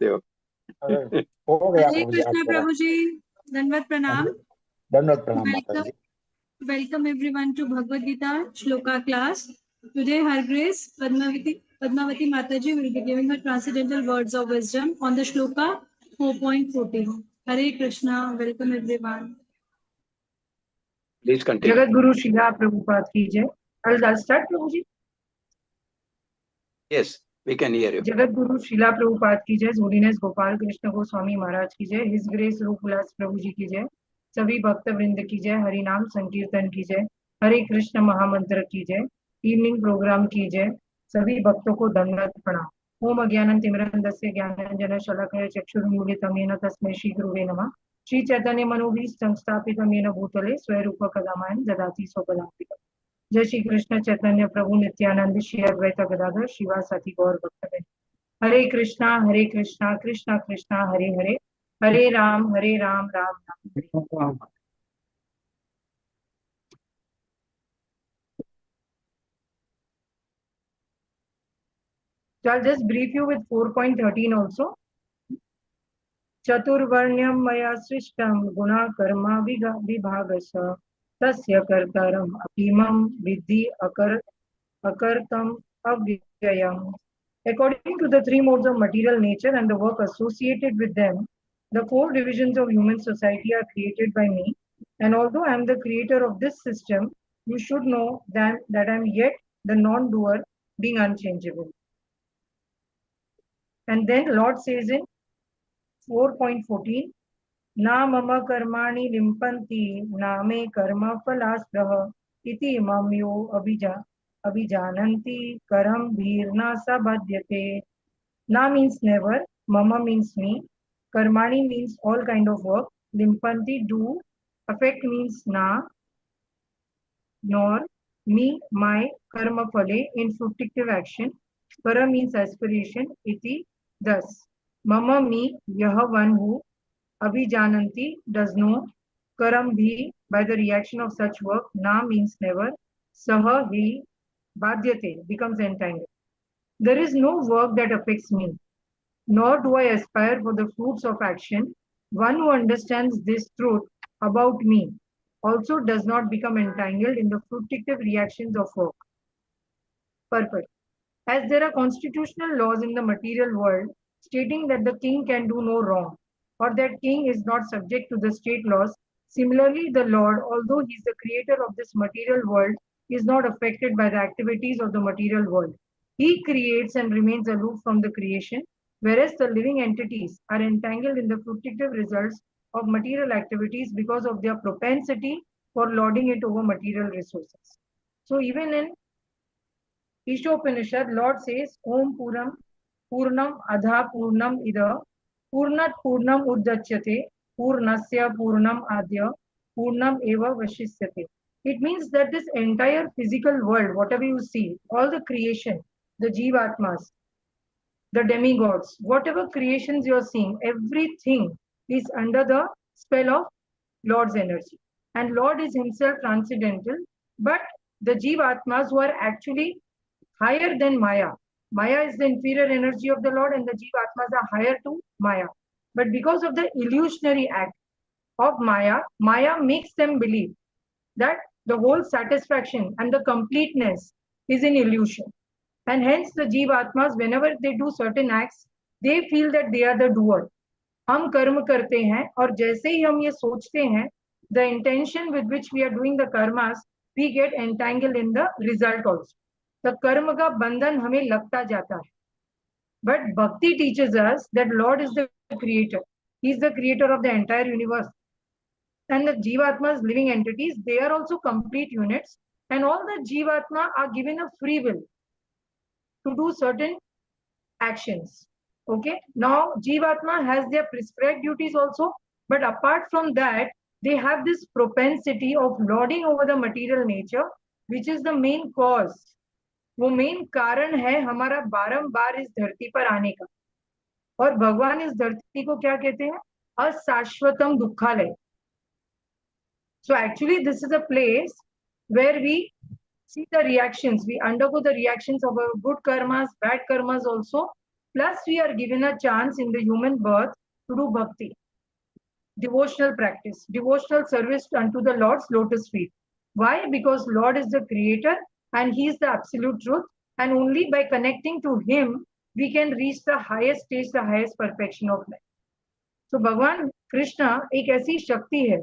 सकते हो। हो गया हरे प्रभु जी, कृष्णा प्रभु जी, दंडवत प्रणाम। दंडवत प्रणाम माता जी। Welcome everyone to Bhagavad Gita Shloka class. Today Her Grace Padmavati Mataji will be giving her transcendental words of wisdom on the Shloka 4.14. Hare Krishna, welcome everyone. Please continue. Jagat Guru शिला प्रभुपाद की जय। I'll start Prabhu ji. Yes, we can hear you. Jagat Guru शिला प्रभुपाद की जय। Holiness Gopal Krishna Goswami महाराज की जय। His grace रूप उल्लास प्रभु जी की जय। सभी भक्त वृंद की जय। हरि नाम संकीर्तन की जय। हरे कृष्ण महामंत्र की जय। इवनिंग प्रोग्राम की जय। सभी भक्तों को दंडवत प्रणाम। ओम अज्ञानतिमिरन्धस्य ज्ञानांजन शलाकया चक्षुरुन्मीलितं येन तस्मै श्री गुरुवे नमः। श्री चैतन्य मनोभीष्टं संस्थापितं येन भूतले स्वरूप कलामयं ददाति स्वपदान्तिकम्। जय श्री कृष्ण चैतन्य प्रभु नित्यानंद श्री अद्वैत गदाधर शिवासादि गौर भक्तवृंद। हरे कृष्णा कृष्णा कृष्णा हरे हरे, हरे राम राम राम हरे। So I'll just brief you with 4.13 also. चतुर्वर्ण्यं मया सृष्टं गुणा कर्मा विभागश तस्य कर्तारम् अपीमं विद्धि अकर्तम् अव्ययम्. According to the three modes of material nature and the work associated with them, the four divisions of human society are created by me. And although I am the creator of this system, you should know that I am yet the non-doer, being unchangeable. And then Lord says in 4.14, Na mama karmani limpanti na me karma phalaspraha iti mamyo abhijananti karam bhirna sabhadyate. Na means never, mama means me, karmani means all kind of work, limpanti do, affect means na, nor, me, my, karma phale, in fructive action, para means aspiration, iti, thus. Mama me, yah one who, abhijananti does know, karam bhi by the reaction of such work, na means never, saha he, badhyate becomes entangled. There is no work that affects me, nor do I aspire for the fruits of action. One who understands this truth about me also does not become entangled in the fructive reactions of work. Purpose. As there are constitutional laws in the material world stating that the king can do no wrong, or that king is not subject to the state laws, similarly the Lord, although he is the creator of this material world, is not affected by the activities of the material world. He creates and remains aloof from the creation, whereas the living entities are entangled in the fructive results of material activities because of their propensity for lording it over material resources. So even in Ishopanishad, Lord says, Om Purnam Adha Purnam Ida Purnat Purnam Uddachyate Purnasya Purnam Adya Purnam Eva Vashisyate. It means that this entire physical world, whatever you see, all the creation, the Jivatmas, the demigods, whatever creations you are seeing, everything is under the spell of Lord's energy. And Lord is himself transcendental, but the Jivatmas who are actually higher than Maya. Maya is the inferior energy of the Lord and the Jivatmas are higher to Maya. But because of the illusionary act of Maya, Maya makes them believe that the whole satisfaction and the completeness is in illusion. And hence the Jivatmas, whenever they do certain acts, they feel that they are the doer. हम कर्म करते हैं और जैसे ही हम ये सोचते हैं, the intention with which we are doing the karmas, we get entangled in the result also. The कर्म का बंधन हमें लगता जाता है. But Bhakti teaches us that Lord is the creator. He is the creator of the entire universe. And the Jivatmas, living entities, they are also complete units. And all the Jivatma are given a free will to do certain actions. Okay. Now, Jivatma has their prescribed duties also. But apart from that, they have this propensity of lording over the material nature, which is the main cause. वो main कारण है हमारा बारंबार इस धरती पर आने का. और भगवान इस धरती को क्या कहते हैं? अशाश्वतम दुखालय. So actually this is a place where we see the reactions, we undergo the reactions of our good karmas, bad karmas also, Plus, we are given a chance in the human birth to do bhakti, devotional practice, devotional service unto the Lord's lotus feet. Why? Because Lord is the creator and he is the absolute truth, and only by connecting to him we can reach the highest stage, the highest perfection of life. तो भगवान कृष्ण एक ऐसी शक्ति है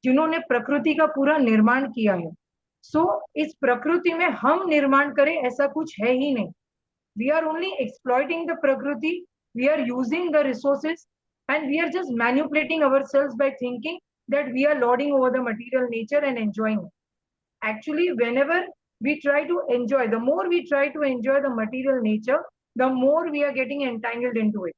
जिन्होंने प्रकृति का पूरा निर्माण किया है. सो इस प्रकृति में हम निर्माण करें ऐसा कुछ है ही नहीं. We are only exploiting the prakriti, we are using the resources, and we are just manipulating ourselves by thinking that we are lording over the material nature and enjoying it. Actually, whenever we try to enjoy, the more we try to enjoy the material nature, the more we are getting entangled into it.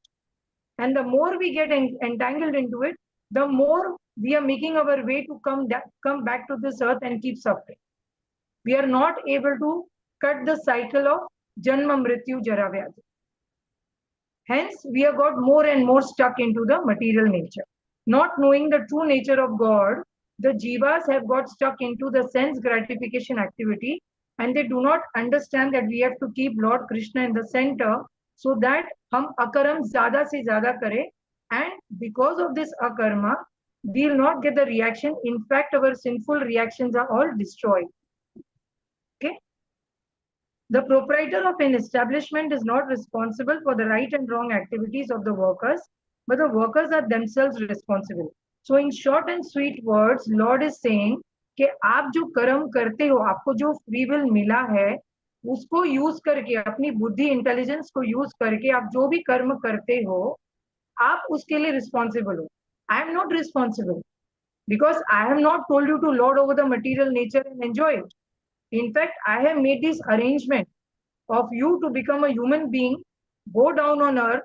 And the more we get entangled into it, the more we are making our way to come back to this earth and keep suffering. We are not able to cut the cycle of Janma Mrityu Jara Vyadhi. Hence, we have got more and more stuck into the material nature. Not knowing the true nature of God, the jivas have got stuck into the sense gratification activity, and they do not understand that we have to keep Lord Krishna in the center so that hum akaram zyada se zyada kare, and because of this akarma, we will not get the reaction. In fact, our sinful reactions are all destroyed. Okay? The proprietor of an establishment is not responsible for the right and wrong activities of the workers, but the workers are themselves responsible. So in short and sweet words, Lord is saying कि आप जो कर्म करते हो, आपको जो free will मिला है, उसको यूज करके, अपनी बुद्धि इंटेलिजेंस को यूज करके आप जो भी कर्म करते हो, आप उसके लिए रिस्पॉन्सिबल हो. I am not responsible because I have not told you to lord over the material nature and enjoy it. In fact, I have made this arrangement of you to become a human being, go down on earth,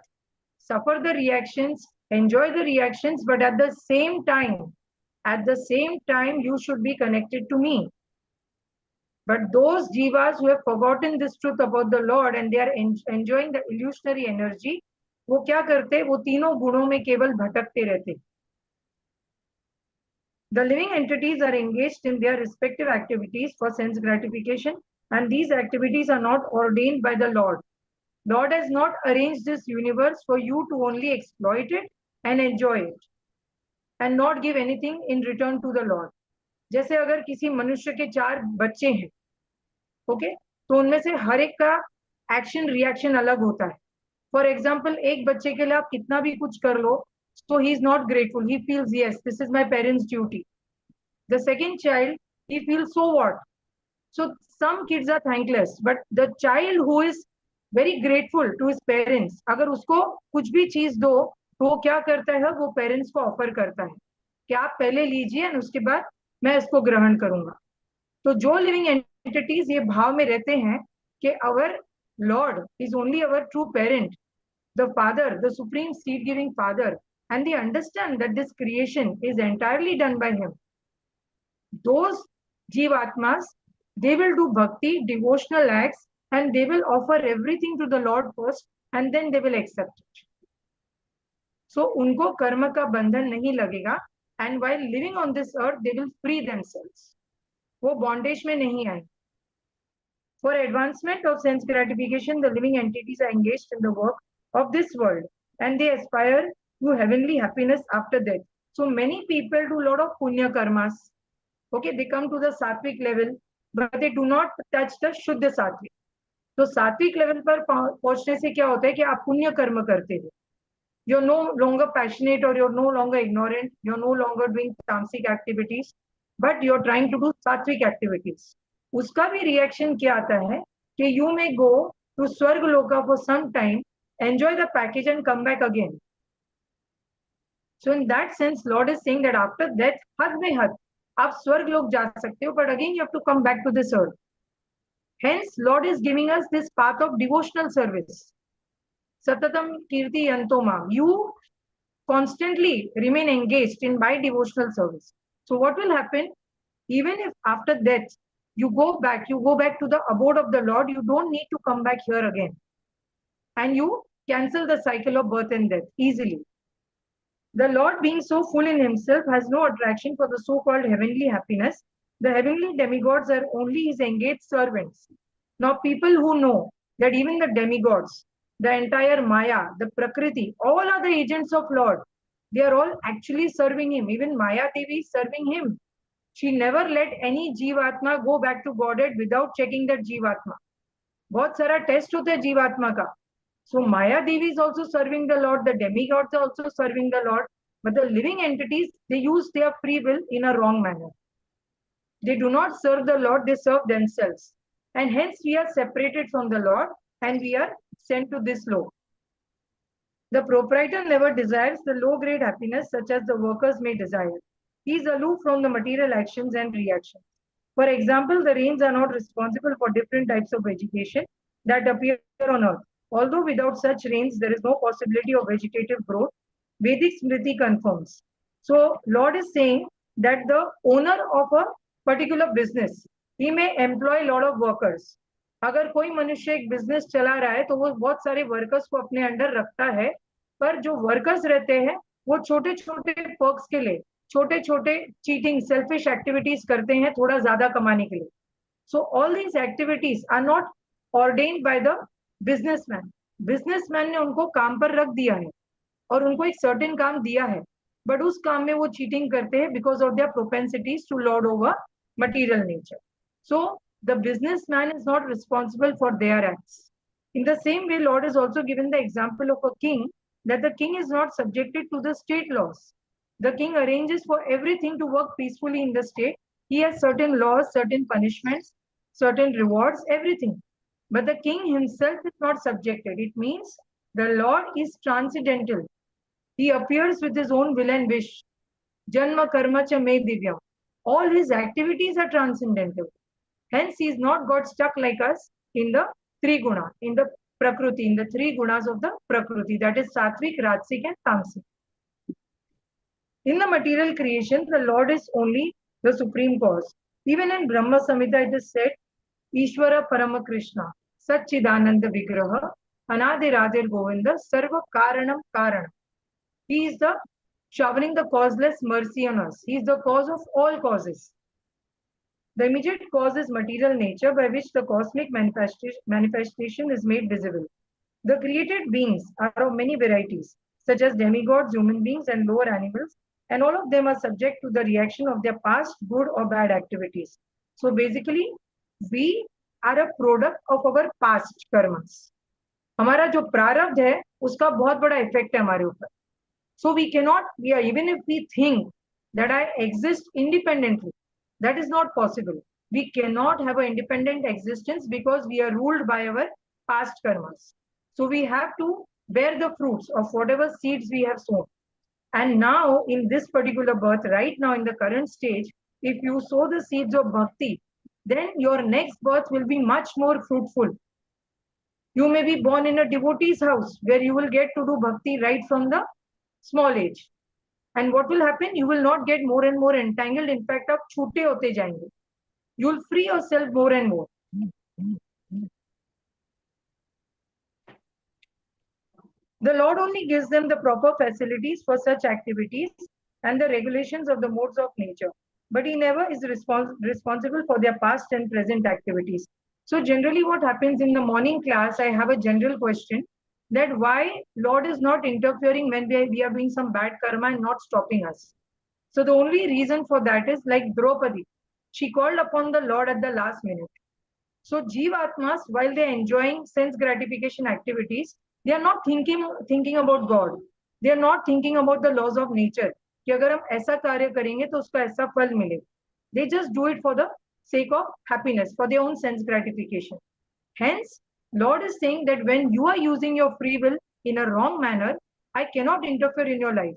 suffer the reactions, enjoy the reactions, but at the same time, you should be connected to me. But those jivas who have forgotten this truth about the Lord and they are enjoying the illusionary energy, वो क्या करते? वो तीनों गुणों में केवल भटकते रहते. The living entities are engaged in their respective activities for sense gratification, and these activities are not ordained by the Lord. Lord has not arranged this universe for you to only exploit it and enjoy it, and not give anything in return to the Lord. जैसे अगर किसी मनुष्य के 4 बच्चे हैं, okay, तो उनमें से हर एक का एक्शन रिएक्शन अलग होता है. फॉर एग्जाम्पल, एक बच्चे के लिए आप कितना भी कुछ कर लो, so he is not grateful. He feels, yes, this is my parents' duty. The second child, he feels, so what? So some kids are thankless, but the child who is very grateful to his parents, अगर उसको कुछ भी चीज दो तो वो क्या करता है? वो पेरेंट्स को ऑफर करता है कि आप पहले लीजिए और उसके बाद मैं इसको ग्रहण करूंगा. तो जो लिविंग एंटिटीज ये भाव में रहते हैं कि our Lord is only our true parent, the father, the supreme seed giving father, and they understand that this creation is entirely done by him, those jivatmas, they will do bhakti, devotional acts, and they will offer everything to the Lord first, and then they will accept it. So उनको कर्म का बंधन नहीं लगेगा, and while living on this earth they will free themselves. वो bondage में नहीं आए. For advancement of sense gratification, the living entities are engaged in the work of this world, and they aspire to heavenly happiness after death. So many people do a lot of punya karmas. Okay, they come to the sattvic level, but they do not touch the शुद्ध सात्विक. तो सात्विक level पर पहुंचने से क्या होता है कि आप पुण्य कर्म करते हो. You're no longer passionate, or you're no longer ignorant. You're no longer doing tamasic activities, but you're trying to do sattvic activities. उसका भी reaction क्या आता है कि you may go to स्वर्ग लोका for some time, enjoy the package and come back again. So in that sense, Lord is saying that after death, हद में हद आप स्वर्ग लोक जा सकते हो, but again you have to come back to this earth. Hence, Lord is giving us this path of devotional service. Satatam kirti yantoma. You constantly remain engaged in my devotional service. So what will happen? Even if after death you go back to the abode of the Lord, you don't need to come back here again. And you cancel the cycle of birth and death easily. The Lord, being so full in himself, has no attraction for the so-called heavenly happiness. The heavenly demigods are only his engaged servants. Now, people who know that even the demigods, the entire Maya, the Prakriti, all are the agents of Lord. They are all actually serving him. Even Maya Devi is serving him. She never let any Jivatma go back to Godhead without checking that Jivatma. बहुत सारा test होता है जीवात्मा का. So Maya Devi is also serving the Lord. The demigods are also serving the Lord. But the living entities, they use their free will in a wrong manner. They do not serve the Lord, they serve themselves. And hence we are separated from the Lord and we are sent to this low. The proprietor never desires the low-grade happiness such as the workers may desire. He is aloof from the material actions and reactions. For example, the rains are not responsible for different types of vegetation that appear on earth. Although without such rains, there is no possibility of vegetative growth, Vedic Smriti confirms. So, Lord is saying that the owner of a particular business, he may employ a lot of workers. अगर कोई मनुष्य एक business चला रहा है तो वो बहुत सारे वर्कर्स को अपने अंडर रखता है, पर जो वर्कर्स रहते हैं वो छोटे छोटे पर्क्स के लिए छोटे छोटे चीटिंग सेल्फिश एक्टिविटीज करते हैं थोड़ा ज्यादा कमाने के लिए. So all these activities are not ordained by the businessman. Businessman ने उनको काम पर रख दिया है और उनको एक सर्टेन काम दिया है, बट उस काम में वो चीटिंग करते हैं because of their propensities to lord over material nature. So the businessman is not responsible for their acts. In the same way, Lord has also given the example of a king, that the king is not subjected to the state laws. The king arranges for everything to work peacefully in the state. He has certain laws, certain punishments, certain rewards, everything. But the king himself is not subjected. It means the Lord is transcendental. He appears with his own will and wish. Janma karma cha me divyam. All his activities are transcendental. Hence, he is not got stuck like us in the three guna, in the Prakriti, in the three gunas of the Prakriti, that is Sattvic, Rajasic and Tamasic. In the material creation, the Lord is only the supreme cause. Even in Brahma Samhita, it is said, Ishvara Parama Krishna, Satchidananda Vigraha, Anadiradir Govinda, Sarva Karanam Karana. He is the showering the causeless mercy on us. He is the cause of all causes. The immediate cause is material nature by which the cosmic manifestation is made visible. The created beings are of many varieties, such as demigods, human beings, and lower animals, and all of them are subject to the reaction of their past good or bad activities. So basically, we are a product of our past karmas. हमारा जो प्रारब्ध है, उसका बहुत बड़ा effect है हमारे ऊपर. So we cannot, even if we think that I exist independently, that is not possible. We cannot have an independent existence because we are ruled by our past karmas. So we have to bear the fruits of whatever seeds we have sown. And now in this particular birth, right now in the current stage, if you sow the seeds of bhakti, then your next birth will be much more fruitful. You may be born in a devotee's house where you will get to do bhakti right from the small age. And what will happen? You will not get more and more entangled. In fact, आप छूटे होते जाएंगे. You will free yourself more and more. The Lord only gives them the proper facilities for such activities and the regulations of the modes of nature. But He never is responsible for their past and present activities. So generally what happens in the morning class, I have a general question, that why Lord is not interfering when we are doing some bad karma and not stopping us. So the only reason for that is like Draupadi. She called upon the Lord at the last minute. So Jivatmas, while they are enjoying sense gratification activities, they are not thinking about God. They are not thinking about the laws of nature. कि अगर हम ऐसा कार्य करेंगे तो उसका ऐसा फल मिले. They just do it for the sake of happiness, for their own sense gratification. Hence, Lord is saying that when you are using your free will in a wrong manner, I cannot interfere in your life.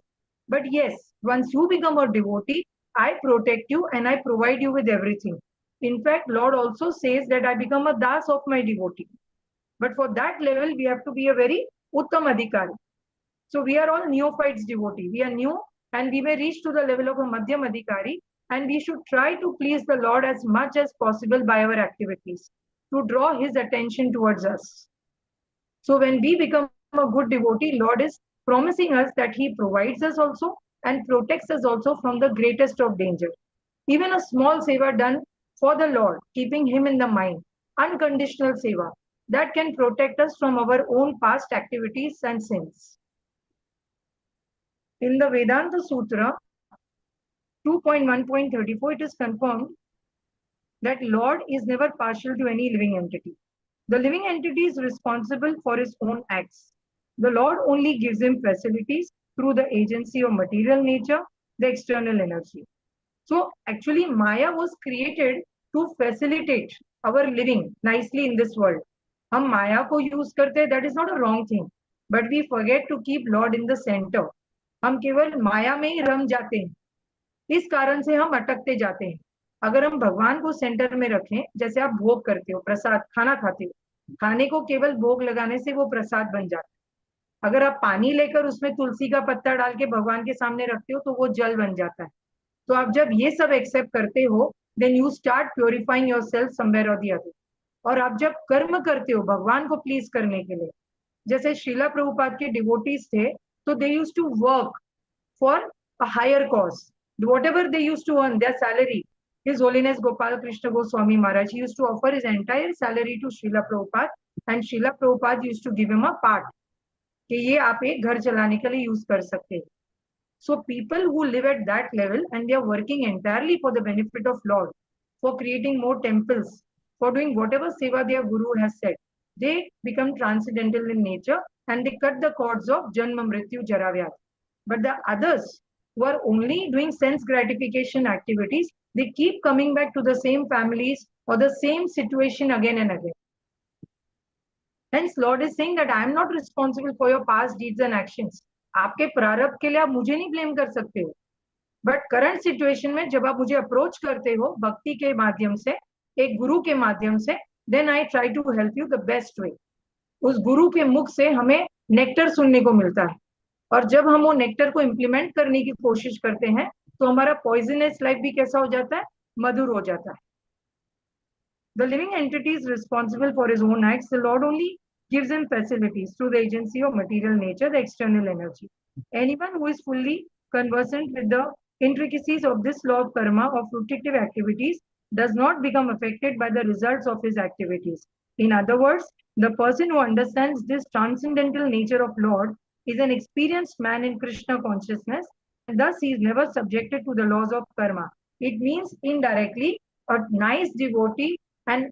But yes, once you become a devotee, I protect you and I provide you with everything. In fact, Lord also says that I become a das of my devotee. But for that level, we have to be a very uttam adhikari. So we are all neophytes devotee. We are new and we may reach to the level of a madhyam adhikari, and we should try to please the Lord as much as possible by our activities, to draw His attention towards us. So when we become a good devotee, Lord is promising us that He provides us also and protects us also from the greatest of danger. Even a small seva done for the Lord, keeping Him in the mind, unconditional seva, that can protect us from our own past activities and sins. In the Vedanta Sutra 2.1.34, it is confirmed that Lord is never partial to any living entity. The living entity is responsible for his own acts. The Lord only gives him facilities through the agency of material nature, the external energy. So actually Maya was created to facilitate our living nicely in this world. हम माया को use करते हैं, that is not a wrong thing, but we forget to keep Lord in the center. हम केवल माया में ही रम जाते हैं, इस कारण से हम अटकते जाते हैं. अगर हम भगवान को सेंटर में रखें, जैसे आप भोग करते हो, प्रसाद खाना खाते हो, खाने को केवल भोग लगाने से वो प्रसाद बन जाता है. अगर आप पानी लेकर उसमें तुलसी का पत्ता डाल के भगवान के सामने रखते हो तो वो जल बन जाता है. तो आप जब ये सब एक्सेप्ट करते हो, then you start purifying yourself somewhere or the other. और आप जब कर्म करते हो भगवान को प्लीज करने के लिए, जैसे श्रीला प्रभुपाद के डिवोटीज थे, तो they used to work for a higher cause. Whatever they used to earn, their salary, His Holiness Gopal Krishna Goswami Maharaj, he used to offer his entire salary to Srila Prabhupada, and Srila Prabhupada used to give him a part कि ये आप एक घर चलाने के लिए use कर सकते हैं. So people who live at that level and they are working entirely for the benefit of Lord, for creating more temples, for doing whatever seva their guru has said, they become transcendental in nature and they cut the cords of Janma Mrityu Jara Vyadhi. But the others who are only doing sense gratification activities, they keep coming back to the same families or the same situation again and again. Hence, Lord is saying that I am not responsible for your past deeds and actions. आपके प्रारब्ध के लिए आप मुझे नहीं blame कर सकते हो. बट करंट सिचुएशन में जब आप मुझे अप्रोच करते हो भक्ति के माध्यम से, एक गुरु के माध्यम से, then I try to help you the best way. उस गुरु के मुख से हमें नेक्टर सुनने को मिलता है, और जब हम वो नेक्टर को इम्प्लीमेंट करने की कोशिश करते हैं तो हमारा पॉइजनस लाइफ भी कैसा हो जाता है, मधुर हो जाता है. The living entity is responsible for his own acts. The Lord only gives him facilities through the agency of material nature, the external energy. Anyone who is fully conversant with the intricacies of this law of karma, of fruitive activities, does not become affected by the results of his activities. In other words, the person who understands this transcendental nature of Lord is an experienced man in Krishna consciousness, and thus he is never subjected to the laws of karma. It means indirectly a nice devotee and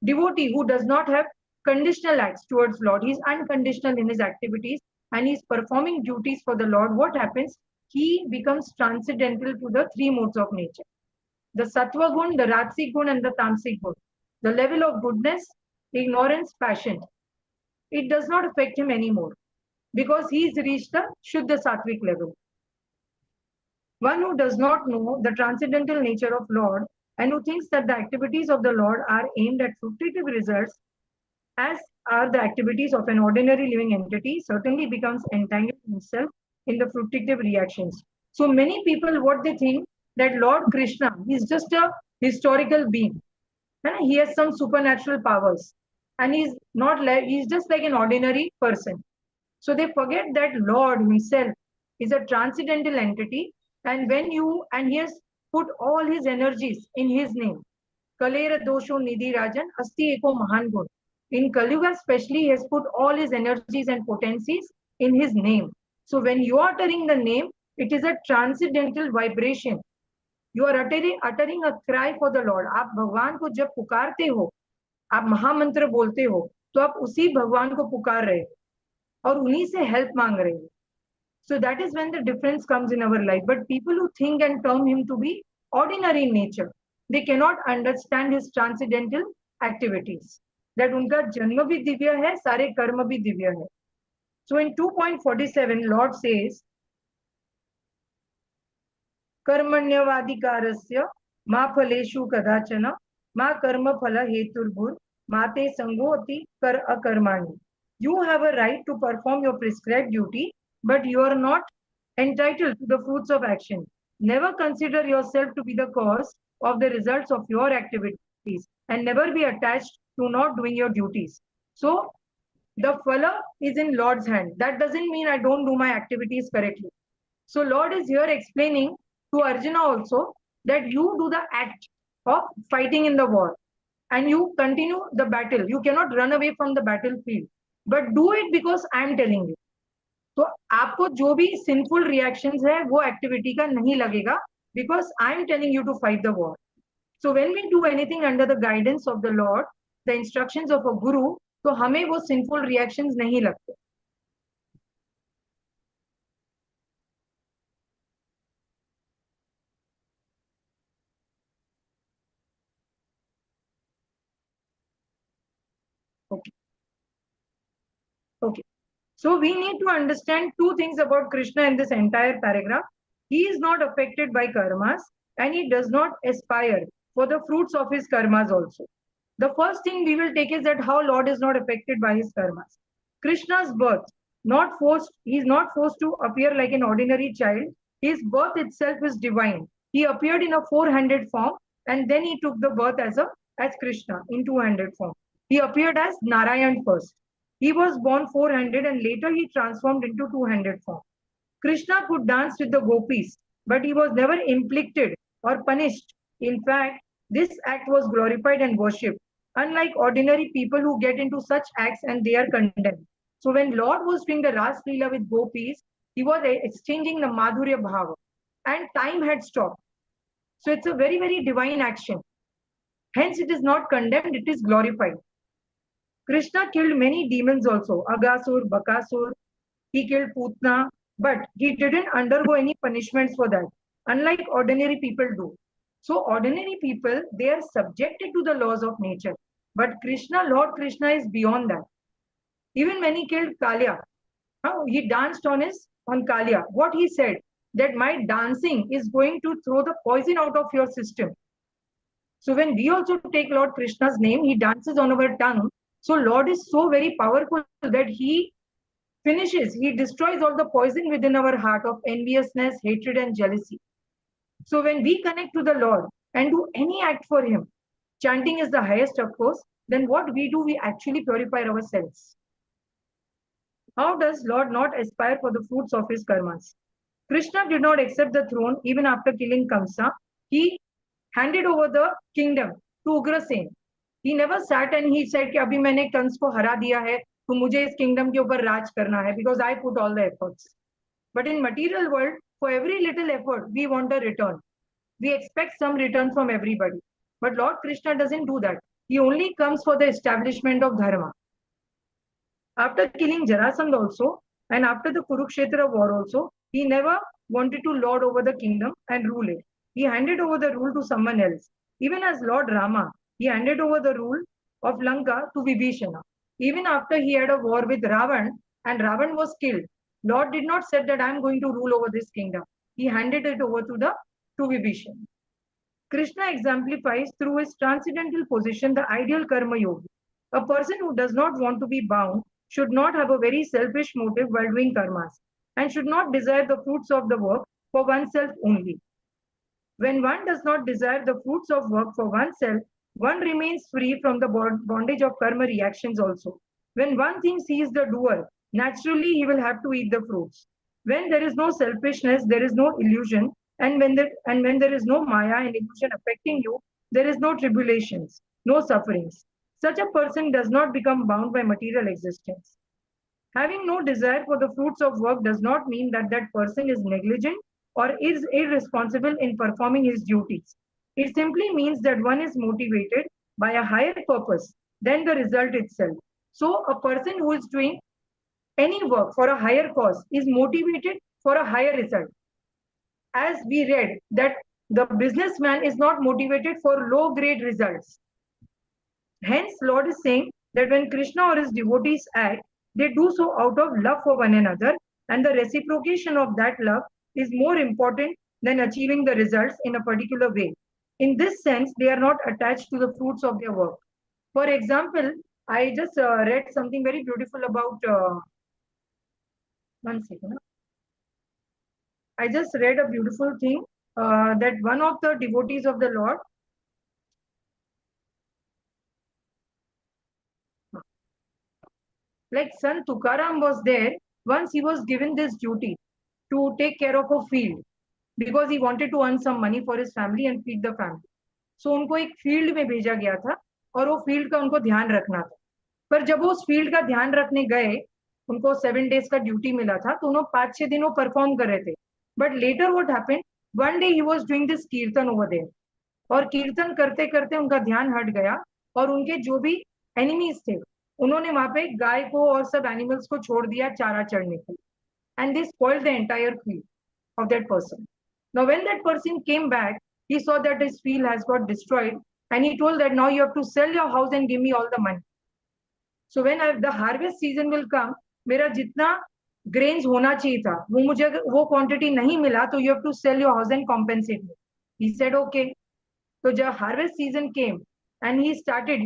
devotee who does not have conditional acts towards Lord, he is unconditional in his activities and he is performing duties for the Lord. What happens? He becomes transcendental to the three modes of nature. The sattva gun, the rajasic gun and the tamasic gun. The level of goodness, ignorance, passion. It does not affect him anymore because he has reached the Shuddha Sattvic level. One who does not know the transcendental nature of Lord and who thinks that the activities of the Lord are aimed at fruitive results, as are the activities of an ordinary living entity, certainly becomes entangled himself in the fruitive reactions. So many people, what they think, that Lord Krishna is just a historical being, and he has some supernatural powers, and he's not like, he's just like an ordinary person. So they forget that Lord himself is a transcendental entity, and he has put all his energies in his name. Kalera dosho nidhi rajan asti eko mahan gun. In Kali Yuga especially, he has put all his energies and potencies in his name. So when you are uttering the name, it is a transcendental vibration. You are uttering a cry for the Lord. आप भगवान को जब पुकारते हो, आप महामंत्र बोलते हो, तो आप उसी भगवान को पुकार रहे हो और उन्हीं से हेल्प मांग रहे हो. So that is when the difference comes in our life. But people who think and term him to be ordinary in nature, they cannot understand his transcendental activities. That उनका जन्म भी दिव्य है, सारे कर्म भी दिव्य है. So in 2.47, Lord says, कर्मण्यवाधिकारस्य मा फलेषु कदाचन मा कर्म फल हेतुर्भुर माते संगोति कर अकर्माणि. You have a right to perform your prescribed duty, but you are not entitled to the fruits of action. Never consider yourself to be the cause of the results of your activities and never be attached to not doing your duties. So the phala is in Lord's hand. That doesn't mean I don't do my activities correctly. So Lord is here explaining to Arjuna also that you do the act of fighting in the war and you continue the battle. You cannot run away from the battlefield, but do it because I am telling you. तो आपको जो भी sinful reactions है वो activity का नहीं लगेगा because I am telling you to fight the war. So when we do anything under the guidance of the Lord, the instructions of a guru, तो हमें वो sinful reactions नहीं लगते. Okay. Okay. So we need to understand two things about Krishna in this entire paragraph. He is not affected by karmas and he does not aspire for the fruits of his karmas also. The first thing we will take is that how Lord is not affected by his karmas. Krishna's birth, not forced, he is not forced to appear like an ordinary child. His birth itself is divine. He appeared in a four-handed form and then he took the birth as Krishna in two-handed form. He appeared as Narayan first. He was born four-handed and later he transformed into two-handed form. Krishna could dance with the gopis, but he was never inflicted or punished. In fact, this act was glorified and worshipped, unlike ordinary people who get into such acts and they are condemned. So when Lord was doing the Ras Leela with gopis, he was exchanging the Madhurya Bhava and time had stopped. So it's a very, very divine action. Hence it is not condemned, it is glorified. Krishna killed many demons also, Agasur, Bakasur, he killed Putna, but he didn't undergo any punishments for that, unlike ordinary people do. So ordinary people, they are subjected to the laws of nature. But Krishna, Lord Krishna is beyond that. Even when he killed Kalya, he danced on Kalya. What he said, that my dancing is going to throw the poison out of your system. So when we also take Lord Krishna's name, he dances on our tongue. So Lord is so very powerful that he destroys all the poison within our heart of enviousness, hatred, and jealousy. So when we connect to the Lord and do any act for him, chanting is the highest, of course, then what we do, we actually purify ourselves. How does Lord not aspire for the fruits of his karmas? Krishna did not accept the throne even after killing Kamsa. He handed over the kingdom to Ugrasen. He never sat and he said कि अभी मैंने कंस को हरा दिया है तो मुझे इस kingdom के ऊपर राज करना है because I put all the efforts. But in material world, for every little effort, we want a return. We expect some return from everybody. But Lord Krishna doesn't do that. He only comes for the establishment of dharma. After killing Jarasandha also, and after the Kurukshetra war also, he never wanted to lord over the kingdom and rule it. He handed over the rule to someone else. Even as Lord Rama, he handed over the rule of Lanka to Vibhishana. Even after he had a war with Ravan and Ravan was killed, Lord did not say that I am going to rule over this kingdom. He handed it over to Vibhishana. Krishna exemplifies through his transcendental position the ideal karma yogi. A person who does not want to be bound should not have a very selfish motive while doing karmas and should not desire the fruits of the work for oneself only. When one does not desire the fruits of work for oneself, one remains free from the bondage of karma reactions also. When one thinks he is the doer, naturally he will have to eat the fruits. When there is no selfishness, there is no illusion, and when there is no maya and illusion affecting you, there is no tribulations, no sufferings. Such a person does not become bound by material existence. Having no desire for the fruits of work does not mean that that person is negligent or is irresponsible in performing his duties. It simply means that one is motivated by a higher purpose than the result itself. So a person who is doing any work for a higher cause is motivated for a higher result. As we read that the businessman is not motivated for low-grade results. Hence, Lord is saying that when Krishna or his devotees act, they do so out of love for one another, and the reciprocation of that love is more important than achieving the results in a particular way. In this sense, they are not attached to the fruits of their work. For example, I just read something very beautiful about, one second. I just read a beautiful thing that one of the devotees of the Lord, like Sant Tukaram was there, once he was given this duty to take care of a field because he wanted to earn some money for his family and feed the family. So उनको एक field में भेजा गया था और वो field का उनको ध्यान रखना था। पर जब वो उस फील्ड का ध्यान रखने गए, उनको 7 days का ड्यूटी मिला था, तो उन्होंने 5-6 दिन वो परफॉर्म कर रहे थे। But later what happened, one day he was doing this कीर्तन ओवर देयर, और कीर्तन करते करते उनका ध्यान हट गया, और उनके जो भी एनिमीज थे उन्होंने वहां पे गाय को और सब एनिमल्स को छोड़ दिया चारा चढ़ने के लिए, and they spoiled the entire field of that person. Now, when that person came back, he saw that his field has got destroyed, and he told that now you have to sell your house and give me all the money. So when the harvest season will come, मेरा जितना grains होना चाहिए था वो मुझे वो quantity नहीं मिला, तो you have to sell your house and compensate me. He said okay. So जब harvest season came and he started,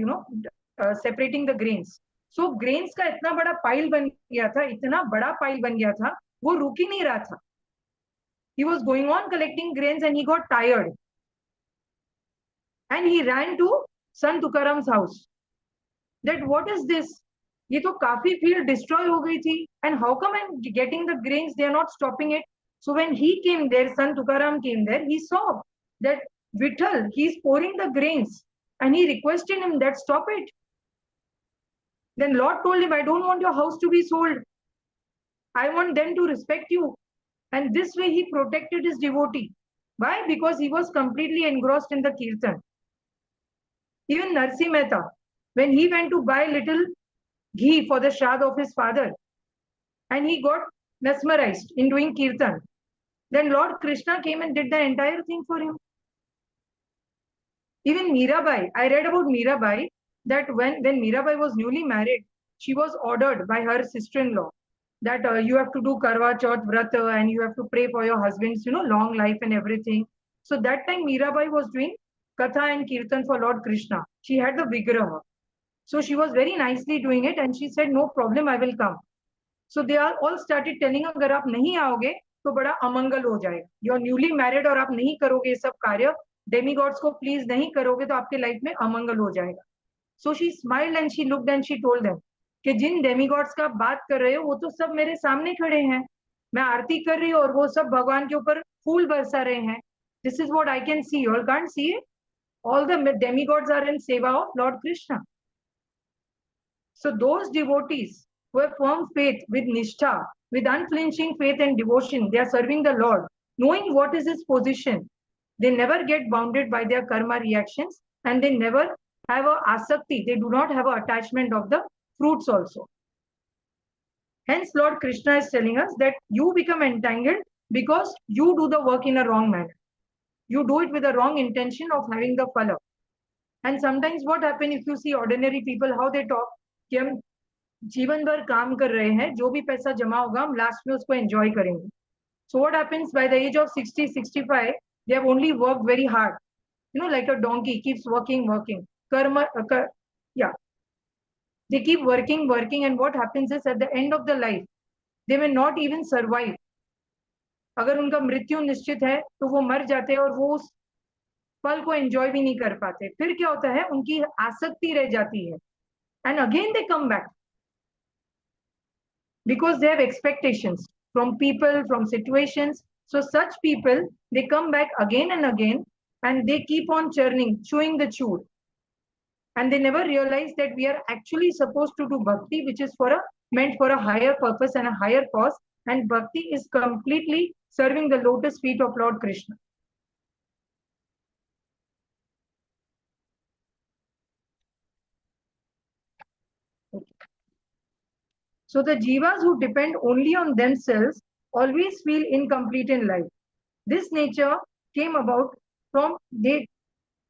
separating the grains. So grains का इतना बड़ा pile बन गया था, इतना बड़ा pile बन गया था, वो रुक ही नहीं रहा था. He was going on collecting grains and he got tired. And he ran to Sant Tukaram's house. That what is this? ये तो काफी field destroy हो गई थी. And how come I'm getting the grains? They are not stopping it. So when he came there, Sant Tukaram came there, he saw that Vittal, he is pouring the grains. And he requested him that stop it. Then Lord told him, I don't want your house to be sold. I want them to respect you. And this way he protected his devotee. Why? Because he was completely engrossed in the kirtan. Even Narsi Mehta, when he went to buy little ghee for the shad of his father, and he got mesmerized in doing kirtan, then Lord Krishna came and did the entire thing for him. Even Mirabai, I read about Mirabai, that when Mirabai was newly married, she was ordered by her sister-in-law that you have to do Karwa Chauth Vrata and you have to pray for your husband's, long life and everything. So that time Mirabai was doing Katha and Kirtan for Lord Krishna. She had the Vigraha. So she was very nicely doing it and she said, no problem, I will come. So they all started telling her, अगर आप नहीं आओगे तो बड़ा अमंगल हो जाएगा. You are newly married और आप नहीं करोगे ये सब कार्य, demigods को please नहीं करोगे तो आपके life में अमंगल हो जाएगा. So she smiled and she looked and she told them कि जिन डेमीगॉड्स का बात कर रहे हो वो तो सब मेरे सामने खड़े हैं, मैं आरती कर रही हूँ और वो सब भगवान के ऊपर फूल बरसा रहे हैं. This is what I can see. You all can't see it. All the demigods are in seva of Lord Krishna. So those devotees who have firm faith with nishtha, with unflinching faith and devotion, they are serving the Lord, knowing what is his position. They never get bounded by their karma reactions and they never have a asakti. They do not have an attachment of the fruits also. Hence, Lord Krishna is telling us that you become entangled because you do the work in a wrong manner. You do it with a wrong intention of having the phala. And sometimes what happens if you see ordinary people, how they talk, कि हम जीवन भर काम कर रहे हैं, जो भी पैसा जमा होगा हम लास्ट में उसको एंजॉय करेंगे. So what happens by the age of 60, 65, they have only worked very hard. Like a donkey keeps working. Karma, yeah. They keep working, and what happens is at the end of the life, they may not even survive. अगर उनका मृत्यु निश्चित है तो वो मर जाते हैं और वो उस पल को एंजॉय भी नहीं कर पाते. फिर क्या होता है, उनकी आसक्ति रह जाती है. And again they come back because they have expectations from people, from situations. So such people, they come back again and again and they keep on churning, chewing the chew. And they never realize that we are actually supposed to do bhakti, which is meant for a higher purpose and a higher cause. And bhakti is completely serving the lotus feet of Lord Krishna. So the jivas who depend only on themselves always feel incomplete in life. This nature came about from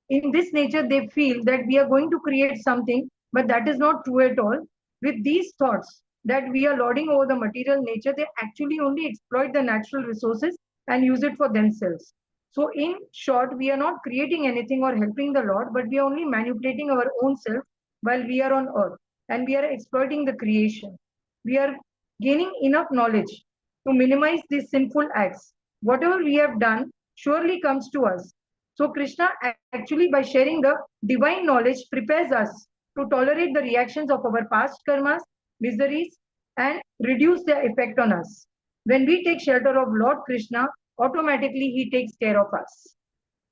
in this nature they feel that we are going to create something, but that is not true at all. With these thoughts that we are lording over the material nature, they actually only exploit the natural resources and use it for themselves. So in short, we are not creating anything or helping the Lord, but we are only manipulating our own self while we are on earth, and we are exploiting the creation. We are gaining enough knowledge to minimize these sinful acts. Whatever we have done surely comes to us. So Krishna actually, by sharing the divine knowledge, prepares us to tolerate the reactions of our past karmas, miseries, and reduce their effect on us. When we take shelter of Lord Krishna, automatically he takes care of us.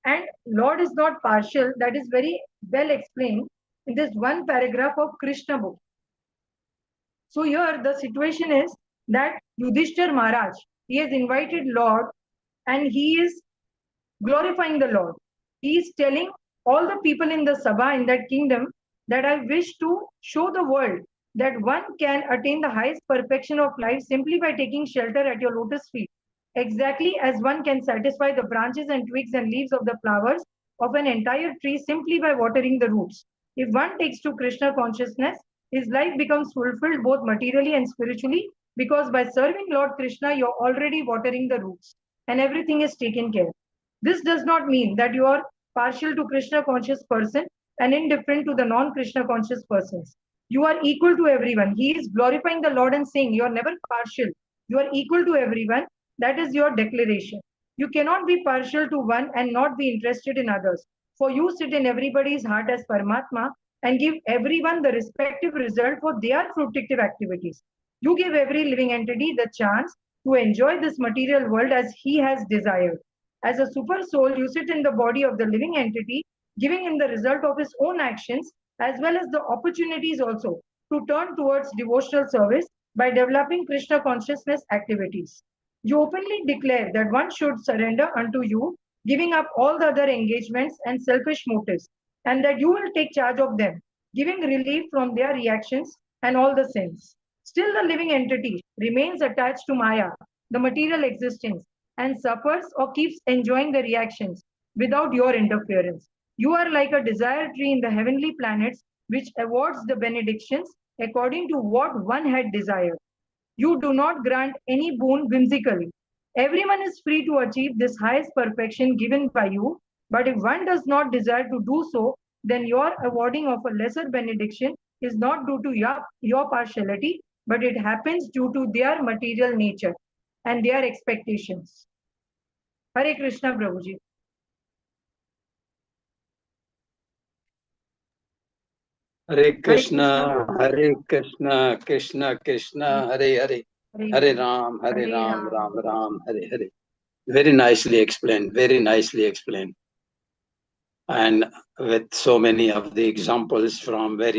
And Lord is not partial. That is very well explained in this one paragraph of Krishna book. So here the situation is that Yudhishthir Maharaj, he has invited Lord and he is glorifying the Lord. He is telling all the people in the Sabha, in that kingdom, that I wish to show the world that one can attain the highest perfection of life simply by taking shelter at your lotus feet, exactly as one can satisfy the branches and twigs and leaves of the flowers of an entire tree simply by watering the roots. If one takes to Krishna consciousness, his life becomes fulfilled both materially and spiritually, because by serving Lord Krishna, you're already watering the roots and everything is taken care. This does not mean that you are partial to Krishna conscious person and indifferent to the non-Krishna conscious persons. You are equal to everyone. He is glorifying the Lord and saying you are never partial. You are equal to everyone. That is your declaration. You cannot be partial to one and not be interested in others. For you sit in everybody's heart as Paramatma and give everyone the respective result for their fruitive activities. You give every living entity the chance to enjoy this material world as he has desired. As a super soul, you sit in the body of the living entity, giving him the result of his own actions as well as the opportunities also to turn towards devotional service by developing Krishna consciousness activities. You openly declare that one should surrender unto you, giving up all the other engagements and selfish motives, and that you will take charge of them, giving relief from their reactions and all the sins. Still, the living entity remains attached to Maya, the material existence, and suffers or keeps enjoying the reactions without your interference. You are like a desire tree in the heavenly planets, which awards the benedictions according to what one had desired. You do not grant any boon whimsically. Everyone is free to achieve this highest perfection given by you, but if one does not desire to do so, then your awarding of a lesser benediction is not due to your partiality, but it happens due to their material nature and their expectations. Hare Krishna, Prabhuji. Hare Krishna, Hare Krishna, Krishna Krishna, Hare Hare, Hare Ram, Ram Ram, Hare Hare. Very nicely explained, very nicely explained. And with so many of the examples from very